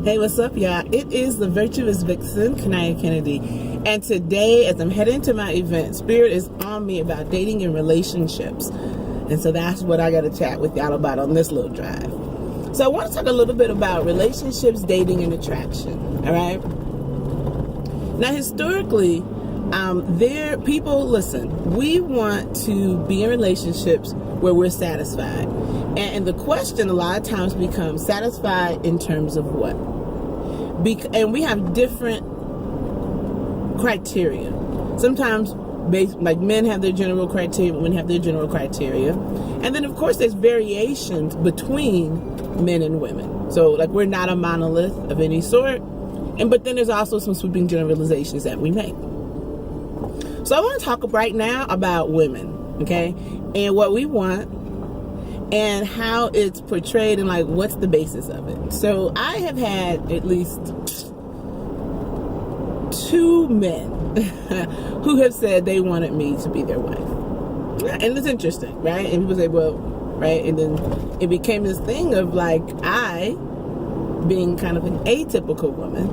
Hey, what's up, y'all? It is the Virtuous Vixen, Kanaya Kennedy. And today, as I'm heading to my event, Spirit is on me about dating and relationships. And so that's what I got to chat with y'all about on this little drive. So I want to talk a little bit about relationships, dating, and attraction. All right? Now, historically, we want to be in relationships where we're satisfied. And the question a lot of times becomes, satisfied in terms of what? And we have different criteria. Sometimes like men have their general criteria, women have their general criteria. And then of course there's variations between men and women. So like we're not a monolith of any sort. But then there's also some sweeping generalizations that we make. So I want to talk right now about women, okay? And what we want and how it's portrayed and like what's the basis of it. So I have had at least 2 men who have said they wanted me to be their wife. And it's interesting, right? And people say, well, right? And then it became this thing of like, I, being kind of an atypical woman,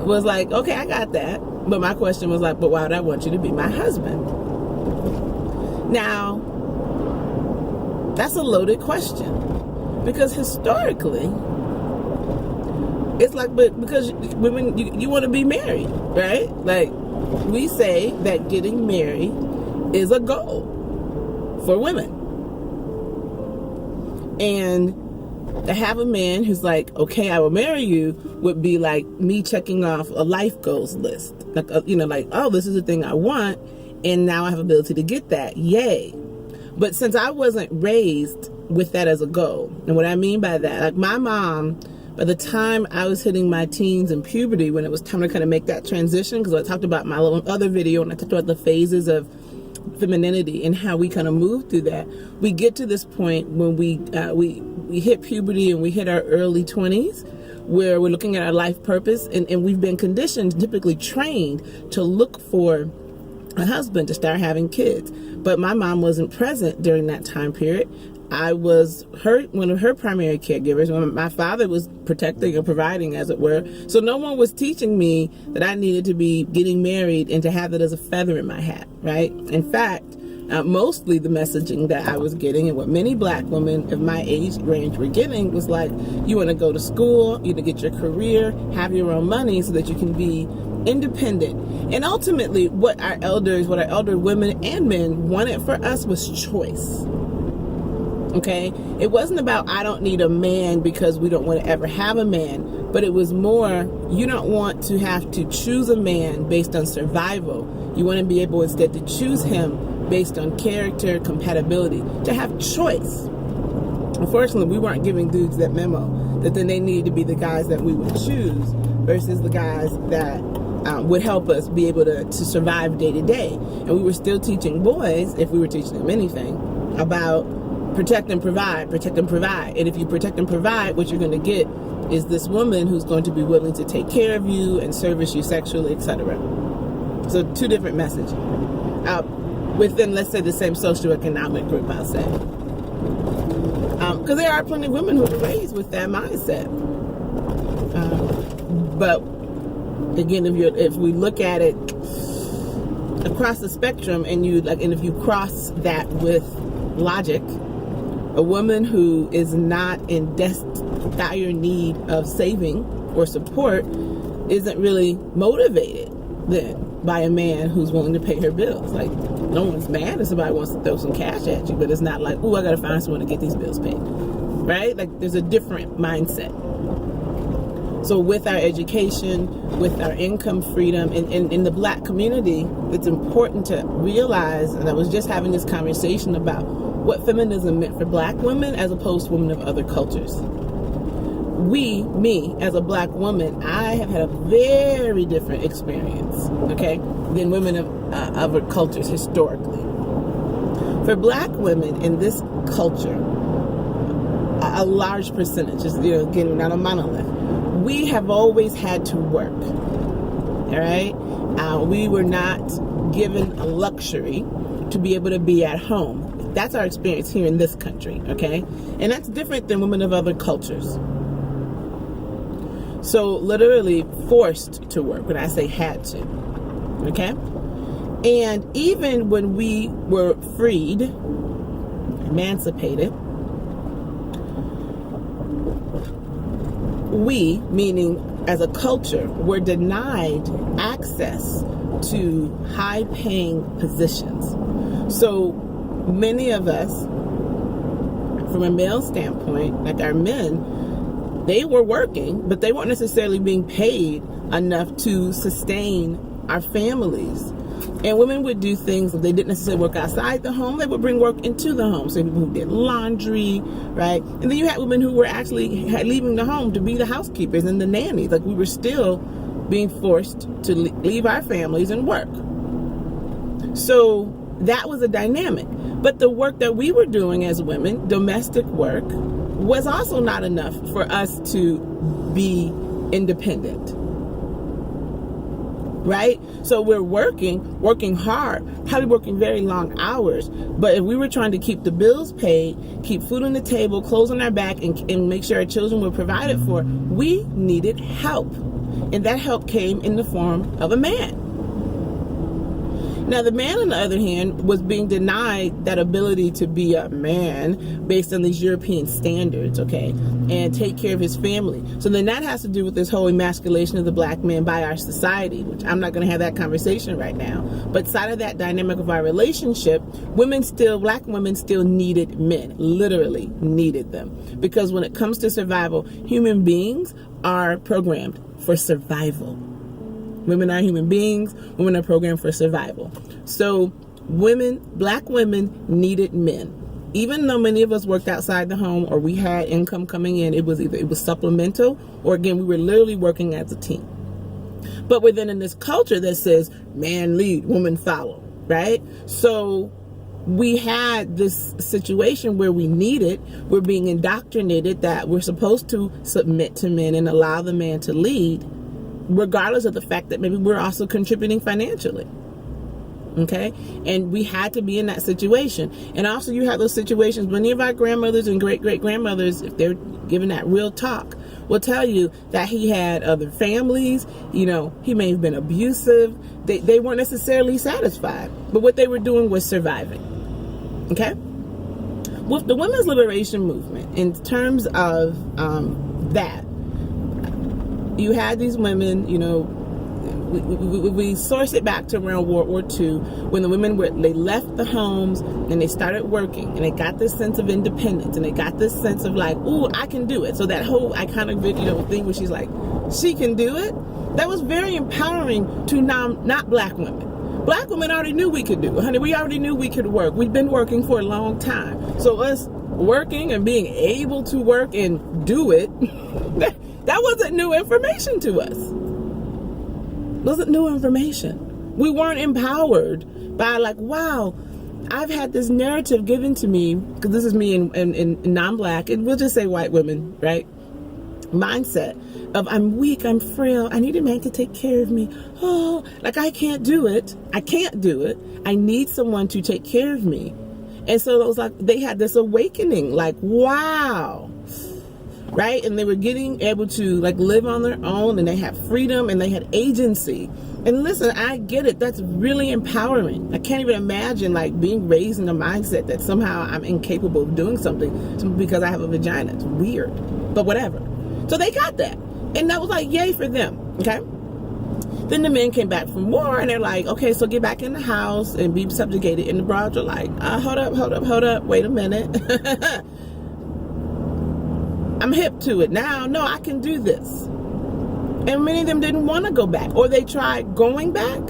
was like, okay, I got that. But my question was like, but why would I want you to be my husband? Now, that's a loaded question, because historically, it's like, but because women, you want to be married, right? Like, we say that getting married is a goal for women. And to have a man who's like, okay, I will marry you, would be like me checking off a life goals list. Like, like, oh, this is the thing I want, and now I have ability to get that. Yay. But since I wasn't raised with that as a goal, and what I mean by that, like my mom, by the time I was hitting my teens and puberty, when it was time to kind of make that transition, because I talked about my other video, and I talked about the phases of femininity and how we kind of move through that, we get to this point when we hit puberty and we hit our early 20s, where we're looking at our life purpose, and we've been conditioned, typically trained, to look for a husband to start having kids. But my mom wasn't present during that time period. I was one of her primary caregivers. My father was protecting or providing, as it were. So no one was teaching me that I needed to be getting married and to have that as a feather in my hat, right? In fact, mostly the messaging that I was getting, and what many black women of my age range were getting, was like, you want to go to school, you want to get your career, have your own money so that you can be independent. And ultimately, what our elder women and men wanted for us was choice. Okay? It wasn't about, I don't need a man because we don't want to ever have a man, but it was more, you don't want to have to choose a man based on survival. You want to be able instead to choose him based on character, compatibility, to have choice. Unfortunately, we weren't giving dudes that memo that then they needed to be the guys that we would choose versus the guys that would help us be able to survive day to day. And we were still teaching boys, if we were teaching them anything, about protect and provide, protect and provide. And if you protect and provide, what you're going to get is this woman who's going to be willing to take care of you and service you sexually, etc. So 2 different messages. Within, let's say, the same socioeconomic group, I'll say. Because there are plenty of women who are raised with that mindset. But again, if we look at it across the spectrum, and if you cross that with logic, a woman who is not in dire need of saving or support isn't really motivated then by a man who's willing to pay her bills. Like, no one's mad if somebody wants to throw some cash at you, but it's not like, oh, I gotta find someone to get these bills paid, right? Like, there's a different mindset. So with our education, with our income freedom, in the black community, it's important to realize, and I was just having this conversation about what feminism meant for black women as opposed to women of other cultures. Me, as a black woman, I have had a very different experience, okay, than women of other cultures historically. For black women in this culture, a large percentage is, again, not a monolith, we have always had to work, all right? We were not given a luxury to be able to be at home. That's our experience here in this country, okay? And that's different than women of other cultures. So literally forced to work. When I say had to, okay? And even when we were freed, emancipated, we, meaning as a culture, were denied access to high-paying positions. So many of us, from a male standpoint, like our men, they were working, but they weren't necessarily being paid enough to sustain our families. And women would do things, if they didn't necessarily work outside the home, they would bring work into the home. So people who did laundry, right? And then you had women who were actually leaving the home to be the housekeepers and the nannies. Like, we were still being forced to leave our families and work. So that was a dynamic. But the work that we were doing as women, domestic work, was also not enough for us to be independent. Right? So we're working hard, probably working very long hours. But if we were trying to keep the bills paid, keep food on the table, clothes on our back, and make sure our children were provided for, we needed help. And that help came in the form of a man. Now, the man, on the other hand, was being denied that ability to be a man based on these European standards, okay, and take care of his family. So then that has to do with this whole emasculation of the black man by our society, which I'm not going to have that conversation right now. But side of that dynamic of our relationship, black women still needed men, literally needed them. Because when it comes to survival, human beings are programmed for survival. Women are human beings. Women are programmed for survival. So black women needed men. Even though many of us worked outside the home or we had income coming in, it was supplemental, or again, we were literally working as a team. But we're then in this culture that says, man lead, woman follow, right? So we had this situation where we're being indoctrinated that we're supposed to submit to men and allow the man to lead, regardless of the fact that maybe we're also contributing financially. Okay? And we had to be in that situation. And also you have those situations, many of our grandmothers and great-great-grandmothers, if they're giving that real talk, will tell you that he had other families, he may have been abusive. They weren't necessarily satisfied, but what they were doing was surviving. Okay? With the women's liberation movement, in terms of that, you had these women, we source it back to around World War II, when the women they left the homes and they started working, and they got this sense of independence, and they got this sense of like, ooh, I can do it. So that whole iconic video thing where she's like, she can do it, that was very empowering to not black women. Black women already knew we could do it, honey. We already knew we could work. We've been working for a long time. So us working and being able to work and do it, that wasn't new information to us. Wasn't new information. We weren't empowered by like, wow, I've had this narrative given to me, because this is me in non-black, and we'll just say white women, right? Mindset of I'm weak, I'm frail, I need a man to take care of me. Oh, like I can't do it. I need someone to take care of me. And so it was like they had this awakening, like, wow. Right? And they were getting able to like live on their own, and they had freedom and they had agency. And listen, I get it. That's really empowering. I can't even imagine like being raised in a mindset that somehow I'm incapable of doing something because I have a vagina. It's weird, but whatever. So they got that. And that was like, yay for them. Okay. Then the men came back from war, and they're like, okay, so get back in the house and be subjugated. And the broads are like, hold up. Wait a minute. I'm hip to it now. No, I can do this. And many of them didn't want to go back, or they tried going back,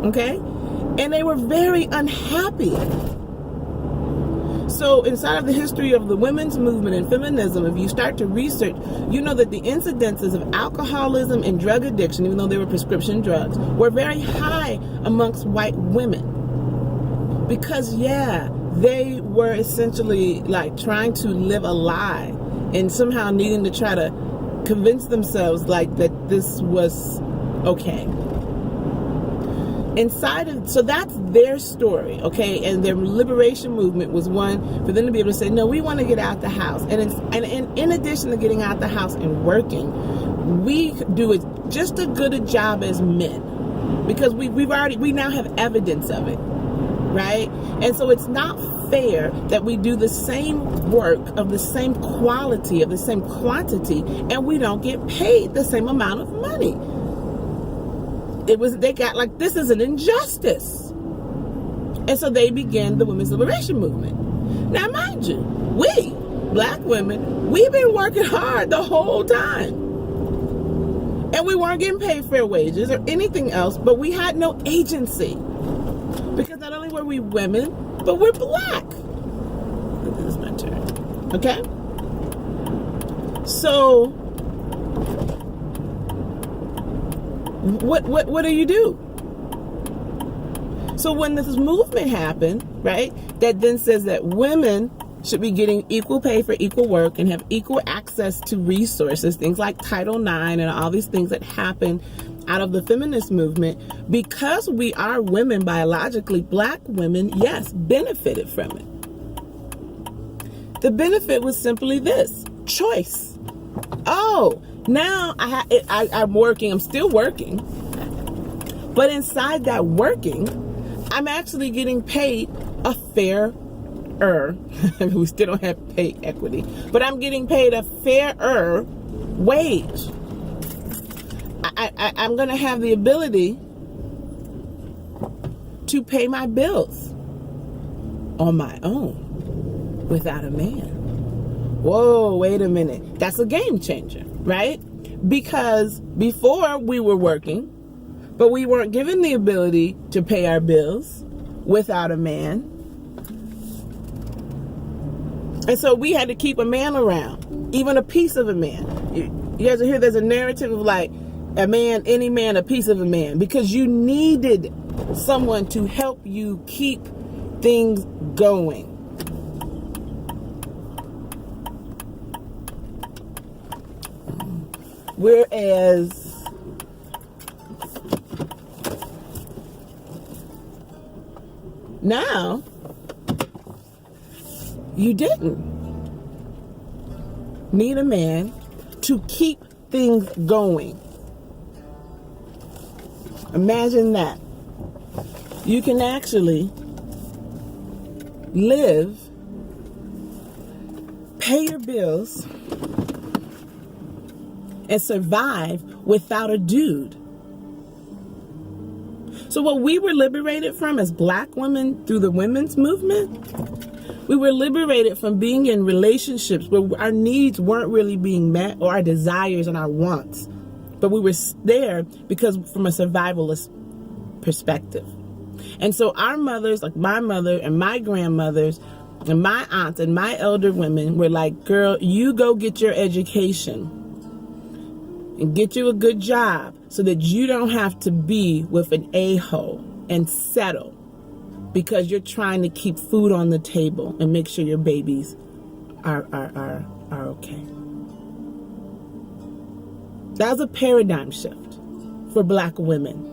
okay? And they were very unhappy. So inside of the history of the women's movement and feminism, if you start to research, you know that the incidences of alcoholism and drug addiction, even though they were prescription drugs, were very high amongst white women. Because, they were essentially like trying to live a lie and somehow needing to try to convince themselves like that this was okay. So that's their story, okay? And their liberation movement was one for them to be able to say, no, we want to get out the house. And in addition to getting out the house and working, we do it just as good a job as men, because we now have evidence of it, right? And so it's not fair that we do the same work of the same quality, of the same quantity, and we don't get paid the same amount of money. They got like, this is an injustice. And so they began the women's liberation movement. Now, mind you, we, black women, we've been working hard the whole time. And we weren't getting paid fair wages or anything else, but we had no agency. Because not only were we women, but we're black. This is my turn. Okay? So, what do you do? So when this movement happened, right, that then says that women should be getting equal pay for equal work and have equal access to resources, things like Title IX and all these things that happen out of the feminist movement, because we are women biologically, black women, yes, benefited from it. The benefit was simply this: choice. Oh, now I'm working, I'm still working, but inside that working, I'm actually getting paid a fairer, we still don't have pay equity, but I'm getting paid a fairer wage. I'm going to have the ability to pay my bills on my own without a man. Whoa, wait a minute. That's a game changer, right? Because before we were working, but we weren't given the ability to pay our bills without a man. And so we had to keep a man around, even a piece of a man. You guys will hear there's a narrative of like, a man, any man, a piece of a man, because you needed someone to help you keep things going. Whereas now, you didn't need a man to keep things going. Imagine that. You can actually live, pay your bills, and survive without a dude. So what we were liberated from as black women through the women's movement, we were liberated from being in relationships where our needs weren't really being met, or our desires and our wants. But we were there because from a survivalist perspective. And so our mothers, like my mother and my grandmothers and my aunts and my elder women, were like, girl, you go get your education and get you a good job so that you don't have to be with an a-hole and settle because you're trying to keep food on the table and make sure your babies are okay. That was a paradigm shift for black women.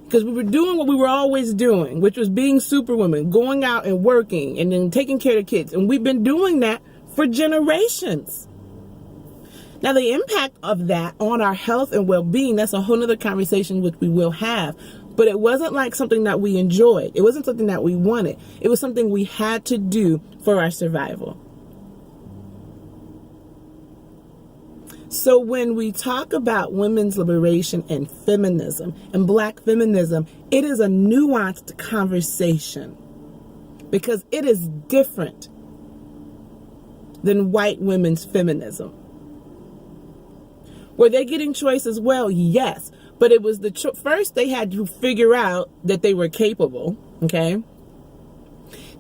Because we were doing what we were always doing, which was being superwomen, going out and working and then taking care of kids. And we've been doing that for generations. Now, the impact of that on our health and well-being, that's a whole other conversation which we will have. But it wasn't like something that we enjoyed. It wasn't something that we wanted. It was something we had to do for our survival. So when we talk about women's liberation and feminism and black feminism, it is a nuanced conversation because it is different than white women's feminism. Were they getting choice as well? Yes. But it was first they had to figure out that they were capable, okay?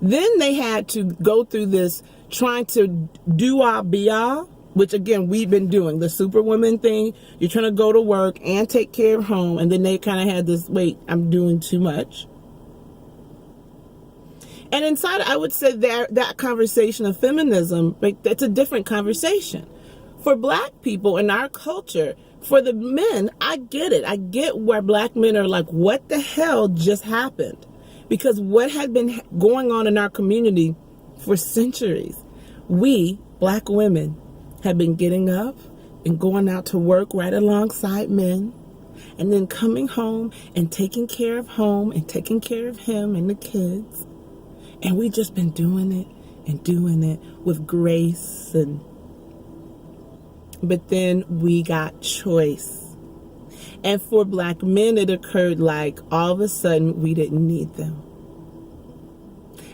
Then they had to go through this trying to do all be all, which again, we've been doing the superwoman thing. You're trying to go to work and take care of home. And then they kind of had this, wait, I'm doing too much. And inside, I would say that conversation of feminism, like, that's a different conversation. For black people in our culture, For the men, I get it. I get where black men are like, what the hell just happened? Because what had been going on in our community for centuries, we, black women, have been getting up and going out to work right alongside men, and then coming home and taking care of home and taking care of him and the kids. And we just been doing it with grace. But then we got choice. And for black men, it occurred like all of a sudden we didn't need them.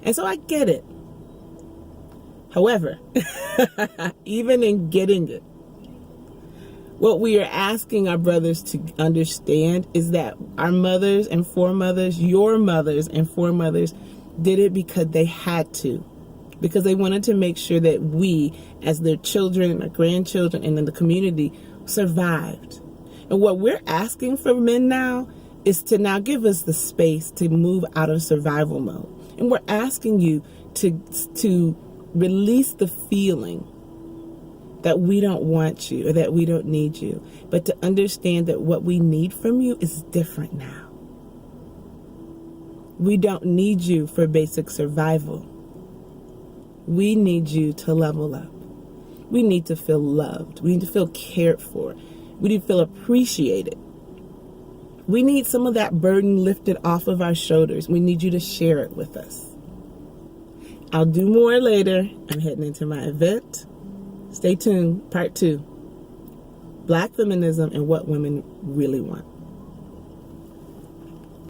And so I get it. However, even in getting it, what we are asking our brothers to understand is that our mothers and foremothers, your mothers and foremothers, did it because they had to. Because they wanted to make sure that we, as their children and our grandchildren and in the community, survived. And what we're asking for men now is to now give us the space to move out of survival mode. And we're asking you to release the feeling that we don't want you or that we don't need you, but to understand that what we need from you is different now. We don't need you for basic survival. We need you to level up. We need to feel loved. We need to feel cared for. We need to feel appreciated. We need some of that burden lifted off of our shoulders. We need you to share it with us. I'll do more later. I'm heading into my event. Stay tuned. Part 2. Black feminism and what women really want.